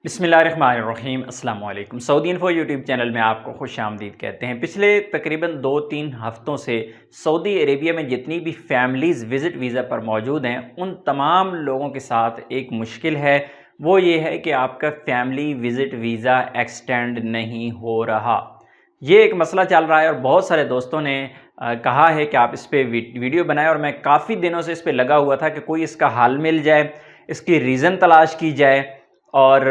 बिस्मिल्लाहिर्रहमानिर्रहीम अस्सलाम वालेकुम। सऊदी इन्फो यूट्यूब चैनल में आपको खुश आमदीद कहते हैं। पिछले तकरीबन 2-3 हफ़्तों से सऊदी अरेबिया में जितनी भी फैमिलीज़ विज़िट वीज़ा पर मौजूद हैं, उन तमाम लोगों के साथ एक मुश्किल है। वो ये है कि आपका फैमिली विज़िट वीज़ा एक्सटेंड नहीं हो रहा। ये एक मसला चल रहा है और बहुत सारे दोस्तों ने कहा है कि आप इस पे वीडियो बनाएं, और मैं काफ़ी दिनों से इस पे लगा हुआ था कि कोई इसका हल मिल जाए, इसकी रीज़न तलाश की जाए और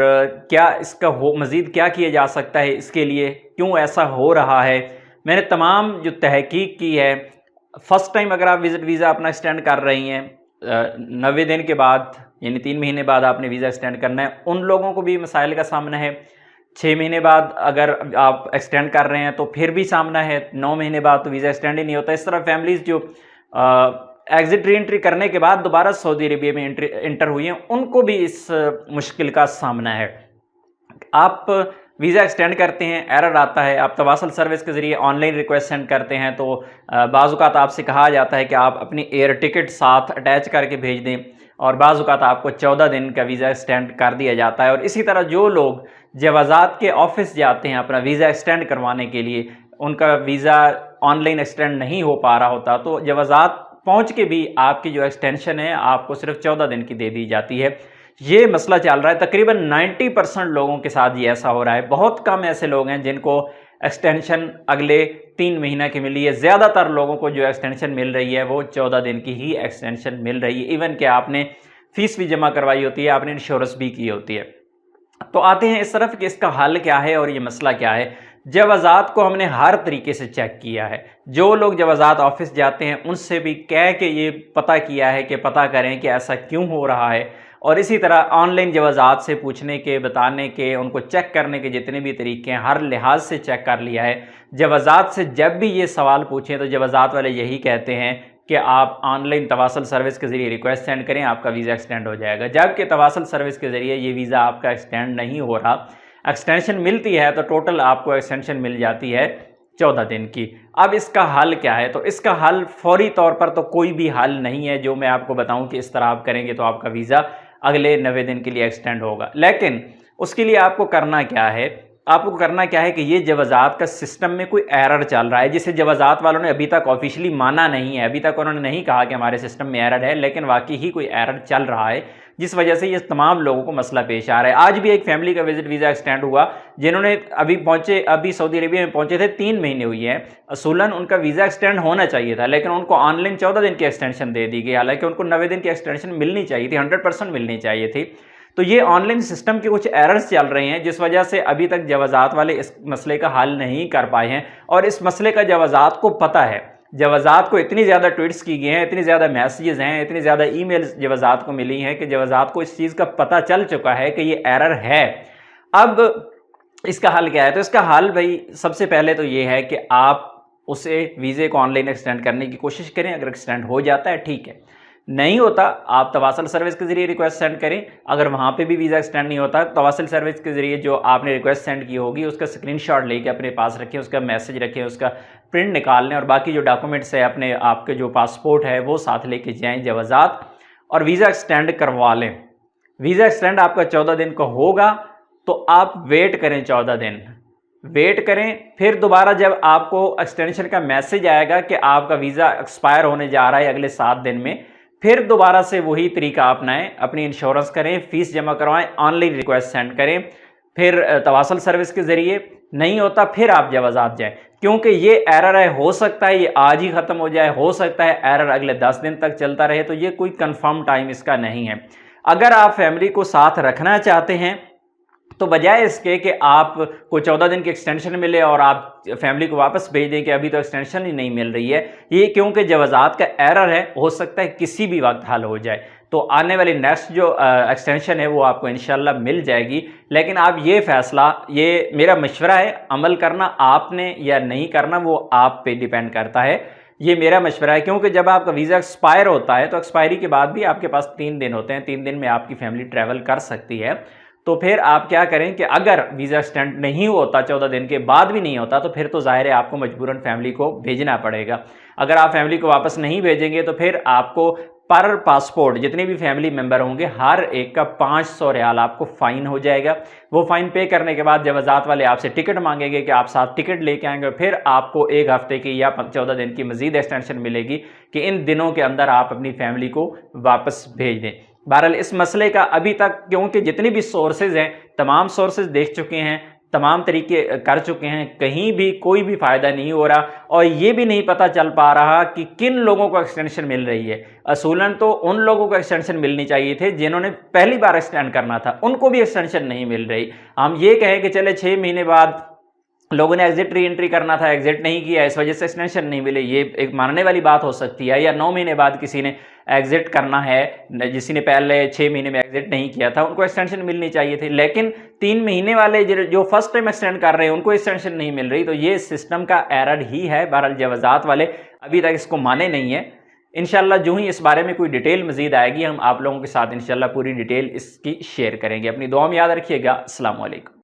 क्या इसका मज़ीद क्या किया जा सकता है, इसके लिए क्यों ऐसा हो रहा है। मैंने तमाम जो तहकीक की है, फ़र्स्ट टाइम अगर आप विज़िट वीज़ा अपना एक्सटेंड कर रही हैं 90 दिन के बाद, यानी 3 महीने बाद आपने वीज़ा एक्सटेंड करना है, उन लोगों को भी मसाइल का सामना है। 6 महीने बाद अगर आप एक्सटेंड कर रहे हैं तो फिर भी सामना है। 9 महीने बाद तो वीज़ा एक्सटेंड ही नहीं होता। इस तरह फैमिलीज़ जो एग्ज़िट री एंट्री करने के बाद दोबारा सऊदी अरेबिया में इंटर हुई हैं, उनको भी इस मुश्किल का सामना है। आप वीज़ा एक्सटेंड करते हैं, एरर आता है, आप तवासल सर्विस के ज़रिए ऑनलाइन रिक्वेस्ट सेंड करते हैं तो बाज़ औक़ात आपसे कहा जाता है कि आप अपनी एयर टिकट साथ अटैच करके भेज दें, और बाज़ औक़ात आपको 14 दिन का वीज़ा एक्सटेंड कर दिया जाता है। और इसी तरह जो लोग जवाज़ात के ऑफ़िस जाते हैं अपना वीज़ा एक्सटेंड करवाने के लिए, उनका वीज़ा ऑनलाइन एक्सटेंड नहीं हो पा रहा होता, तो जवाज़ात पहुँच के भी आपकी जो एक्सटेंशन है आपको सिर्फ 14 दिन की दे दी जाती है। ये मसला चल रहा है, तकरीबन 90% लोगों के साथ ये ऐसा हो रहा है। बहुत कम ऐसे लोग हैं जिनको एक्सटेंशन अगले 3 महीने की मिली है। ज़्यादातर लोगों को जो एक्सटेंशन मिल रही है वो 14 दिन की ही एक्सटेंशन मिल रही है। इवन कि आपने फ़ीस भी जमा करवाई होती है, आपने इंश्योरेंस भी की होती है। तो आते हैं इस तरफ कि इसका हल क्या है और ये मसला क्या है। जवाज़ात को हमने हर तरीके से चेक किया है। जो लोग जवाज़ात ऑफ़िस जाते हैं उनसे भी कह के ये पता किया है कि पता करें कि ऐसा क्यों हो रहा है, और इसी तरह ऑनलाइन जवाज़ात से पूछने के, बताने के, उनको चेक करने के जितने भी तरीके हैं हर लिहाज से चेक कर लिया है। जवाज़ात से जब भी ये सवाल पूछें तो जवाज़ात वाले यही कहते हैं कि आप ऑनलाइन तवासल सर्विस के ज़रिए रिक्वेस्ट सेंड करें, आपका वीज़ा एक्सटेंड हो जाएगा। जबकि तवासल सर्विस के ज़रिए ये वीज़ा आपका एक्सटेंड नहीं हो रहा। एक्सटेंशन मिलती है तो टोटल आपको एक्सटेंशन मिल जाती है 14 दिन की। अब इसका हल क्या है? तो इसका हल फ़ौरी तौर पर तो कोई भी हल नहीं है जो मैं आपको बताऊं कि इस तरह आप करेंगे तो आपका वीज़ा अगले 90 दिन के लिए एक्सटेंड होगा। लेकिन उसके लिए आपको करना क्या है? आपको करना क्या है कि ये जवाज़ात का सिस्टम में कोई एरर चल रहा है, जिसे जवाज़ात वालों ने अभी तक ऑफिशियली माना नहीं है। अभी तक उन्होंने नहीं कहा कि हमारे सिस्टम में एरर है, लेकिन वाकई ही कोई एरर चल रहा है, जिस वजह से ये तमाम लोगों को मसला पेश आ रहा है। आज भी एक फैमिली का विजिट वीज़ा एक्सटेंड हुआ, जिन्होंने अभी सऊदी अरेबिया में पहुंचे थे, 3 महीने हुई हैं। असूलन उनका वीज़ा एक्सटेंड होना चाहिए था, लेकिन उनको ऑनलाइन 14 दिन की एक्सटेंशन दे दी गई। हालांकि उनको 90 दिन की एक्सटेंशन मिलनी चाहिए थी, 100% मिलनी चाहिए थी। तो ये ऑनलाइन सिस्टम के कुछ एरर्स चल रहे हैं, जिस वजह से अभी तक जवाज़ात वाले इस मसले का हल नहीं कर पाए हैं। और इस मसले का जवाज़ात को पता है। जवाज़ात को इतनी ज़्यादा ट्वीट्स की गई हैं, इतनी ज़्यादा मैसेजेस हैं, इतनी ज़्यादा ईमेल्स जवाज़ात को मिली हैं कि जवाज़ात को इस चीज़ का पता चल चुका है कि ये एरर है। अब इसका हल क्या है? तो इसका हल भाई सबसे पहले तो ये है कि आप उसे वीज़े को ऑनलाइन एक्सटेंड करने की कोशिश करें। अगर एक्सटेंड हो जाता है ठीक है, नहीं होता आप तवासल सर्विस के ज़रिए रिक्वेस्ट सेंड करें। अगर वहाँ पे भी वीज़ा एक्सटेंड नहीं होता, तवासल सर्विस के ज़रिए जो आपने रिक्वेस्ट सेंड की होगी उसका स्क्रीनशॉट लेके अपने पास रखें, उसका मैसेज रखें, उसका प्रिंट निकाल लें, और बाकी जो डॉक्यूमेंट्स है अपने आपके जो पासपोर्ट है वो साथ लेके जाएँ जवाज़ात, और वीज़ा एक्सटेंड करवा लें। वीज़ा एक्सटेंड आपका 14 दिन का होगा तो आप वेट करें, 14 दिन वेट करें। फिर दोबारा जब आपको एक्सटेंशन का मैसेज आएगा कि आपका वीज़ा एक्सपायर होने जा रहा है अगले 7 दिन में, फिर दोबारा से वही तरीका अपनाएं, अपनी इंश्योरेंस करें, फ़ीस जमा करवाएं, ऑनलाइन रिक्वेस्ट सेंड करें, फिर तवासल सर्विस के ज़रिए। नहीं होता फिर आप जवाज़ात जाएं, क्योंकि ये एरर है, हो सकता है ये आज ही ख़त्म हो जाए, हो सकता है एरर अगले 10 दिन तक चलता रहे। तो ये कोई कंफर्म टाइम इसका नहीं है। अगर आप फैमिली को साथ रखना चाहते हैं तो बजाय इसके कि आपको 14 दिन की एक्सटेंशन मिले और आप फैमिली को वापस भेज दें कि अभी तो एक्सटेंशन ही नहीं मिल रही है, ये क्योंकि जवाज़ात का एरर है, हो सकता है किसी भी वक्त हल हो जाए। तो आने वाली नेक्स्ट जो एक्सटेंशन है वो आपको इंशाल्लाह मिल जाएगी। लेकिन आप ये फ़ैसला, ये मेरा मशवरा है, अमल करना आपने या नहीं करना वो आप पे डिपेंड करता है। ये मेरा मशवरा है, क्योंकि जब आपका वीज़ा एक्सपायर होता है तो एक्सपायरी के बाद भी आपके पास 3 दिन होते हैं। 3 दिन में आपकी फैमिली ट्रैवल कर सकती है। तो फिर आप क्या करें कि अगर वीज़ा एक्सटेंड नहीं होता, 14 दिन के बाद भी नहीं होता, तो फिर तो ज़ाहिर है आपको मजबूरन फैमिली को भेजना पड़ेगा। अगर आप फैमिली को वापस नहीं भेजेंगे तो फिर आपको पर पासपोर्ट जितने भी फैमिली मेंबर होंगे हर एक का 500 रियाल आपको फ़ाइन हो जाएगा। वो फ़ाइन पे करने के बाद जवाज़ात वाले आपसे टिकट मांगेंगे कि आप साथ टिकट लेके आएंगे, फिर आपको 1 हफ्ते की या 14 दिन की मज़ीद एक्सटेंशन मिलेगी कि इन दिनों के अंदर आप अपनी फैमिली को वापस भेज दें। बहरहाल इस मसले का अभी तक, क्योंकि जितनी भी सोर्सेज हैं तमाम सोर्सेज देख चुके हैं, तमाम तरीके कर चुके हैं, कहीं भी कोई भी फ़ायदा नहीं हो रहा और ये भी नहीं पता चल पा रहा कि किन लोगों को एक्सटेंशन मिल रही है। असूलन तो उन लोगों को एक्सटेंशन मिलनी चाहिए थे जिन्होंने पहली बार एक्सटेंड करना था, उनको भी एक्सटेंशन नहीं मिल रही। हम ये कहें कि चले 6 महीने बाद लोगों ने एग्जिट री एंट्री करना था, एग्जिट नहीं किया, इस वजह से एक्सटेंशन नहीं मिले, ये एक मानने वाली बात हो सकती है। या 9 महीने बाद किसी ने एग्जिट करना है, जिसने पहले 6 महीने में एग्जिट नहीं किया था, उनको एक्सटेंशन मिलनी चाहिए थी। लेकिन 3 महीने वाले जो फर्स्ट टाइम एक्सटेंड कर रहे हैं उनको एक्सटेंशन नहीं मिल रही, तो ये सिस्टम का एरर ही है। बहरहाल जवाज़ात वाले अभी तक इसको माने नहीं है। इंशाल्लाह जो ही इस बारे में कोई डिटेल मजीद आएगी हम आप लोगों के साथ इंशाल्लाह पूरी डिटेल इसकी शेयर करेंगे। अपनी दुआ में याद रखिएगा। अस्सलाम वालेकुम।